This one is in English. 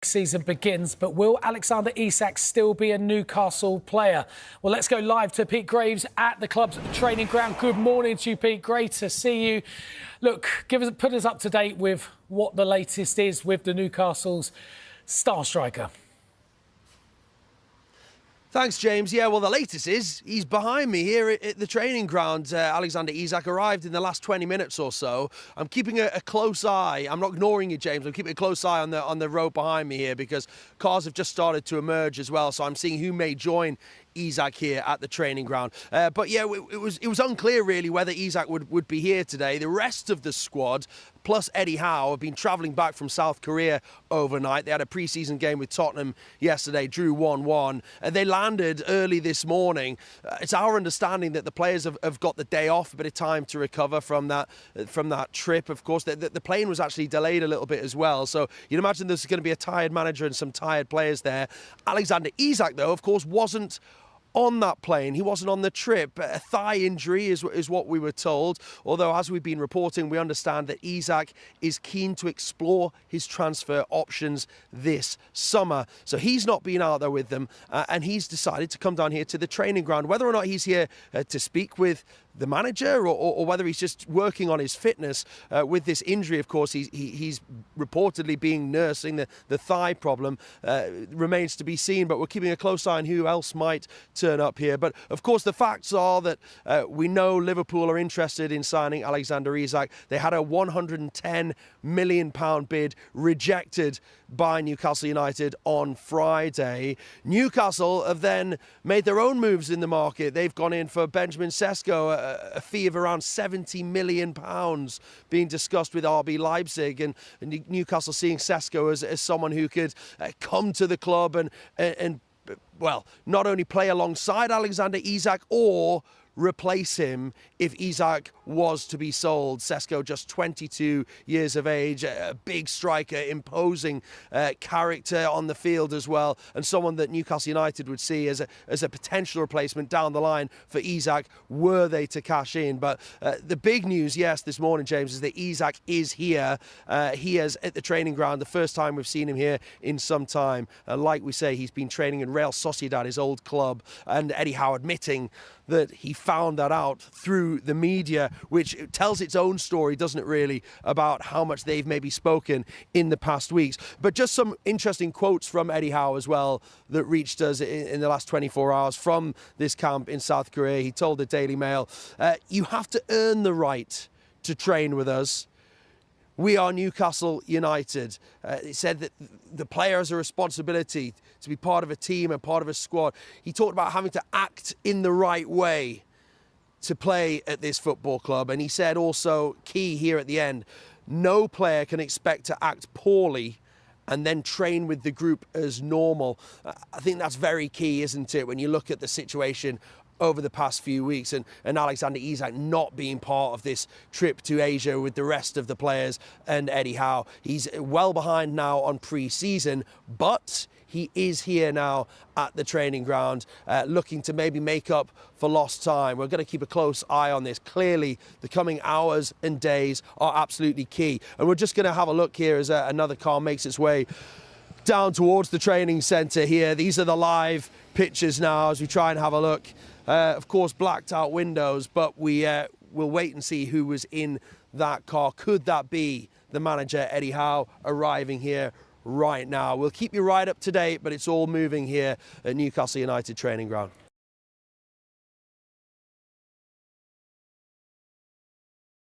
Season begins, but will Alexander Isak still be a Newcastle player? Well, let's go live to Pete Graves at the club's training ground. Good morning to you, Pete. Great to see you. Look, put us up to date with what the latest is with the Newcastle's star striker. Thanks, James. Yeah, well, the latest is he's behind me here at the training ground. Alexander Isak arrived in the last 20 minutes or so. I'm keeping a close eye. I'm not ignoring you, James. I'm keeping a close eye on the road behind me here because cars have just started to emerge as well. So I'm seeing who may join Isak here at the training ground. But yeah, it was unclear really whether Isak would be here today. The rest of the squad, plus Eddie Howe, have been travelling back from South Korea overnight. They had a pre-season game with Tottenham yesterday, drew 1-1. They landed early this morning. It's our understanding that the players have got the day off, a bit of time to recover from that trip. Of course, the plane was actually delayed a little bit as well. So you'd imagine there's going to be a tired manager and some tired players there. Alexander Isak, though, of course, wasn't on that plane. He wasn't on the trip. A thigh injury is what we were told. Although, as we've been reporting, we understand that Isak is keen to explore his transfer options this summer. So he's not been out there with them, and he's decided to come down here to the training ground. Whether or not he's here to speak with the manager or whether he's just working on his fitness with this injury, of course, he's reportedly being nursing the thigh problem, remains to be seen. But we're keeping a close eye on who else might turn up here. But of course, the facts are that we know Liverpool are interested in signing Alexander Isak. They had a £110 million bid rejected by Newcastle United on Friday. Newcastle have then made their own moves in the market. They've gone in for Benjamin Sesko, a fee of around £70 million being discussed with RB Leipzig, and Newcastle seeing Sesko as someone who could come to the club and well, not only play alongside Alexander Isak or replace him if Isak was to be sold. Sesko, just 22 years of age, a big striker, imposing character on the field as well, and someone that Newcastle United would see as a potential replacement down the line for Isak were they to cash in. But the big news, yes, this morning, James, is that Isak is here. He is at the training ground, the first time we've seen him here in some time. Like we say, he's been training in Real Sociedad, his old club, and Eddie Howe admitting that he found that out through the media, which tells its own story, doesn't it really, about how much they've maybe spoken in the past weeks. But just some interesting quotes from Eddie Howe as well that reached us in the last 24 hours from this camp in South Korea. He told the Daily Mail, "You have to earn the right to train with us. We are Newcastle United." He said that the player has a responsibility to be part of a team and part of a squad. He talked about having to act in the right way to play at this football club. And he said also, key here at the end, no player can expect to act poorly and then train with the group as normal. I think that's very key, isn't it, when you look at the situation over the past few weeks, and Alexander Isak not being part of this trip to Asia with the rest of the players and Eddie Howe. He's well behind now on pre-season, but he is here now at the training ground, looking to maybe make up for lost time. We're going to keep a close eye on this. Clearly, the coming hours and days are absolutely key. And we're just going to have a look here as another car makes its way down towards the training centre here. These are the live pictures now as we try and have a look. Of course, blacked out windows, but we'll wait and see who was in that car. Could that be the manager, Eddie Howe, arriving here right now? We'll keep you right up to date, but it's all moving here at Newcastle United training ground.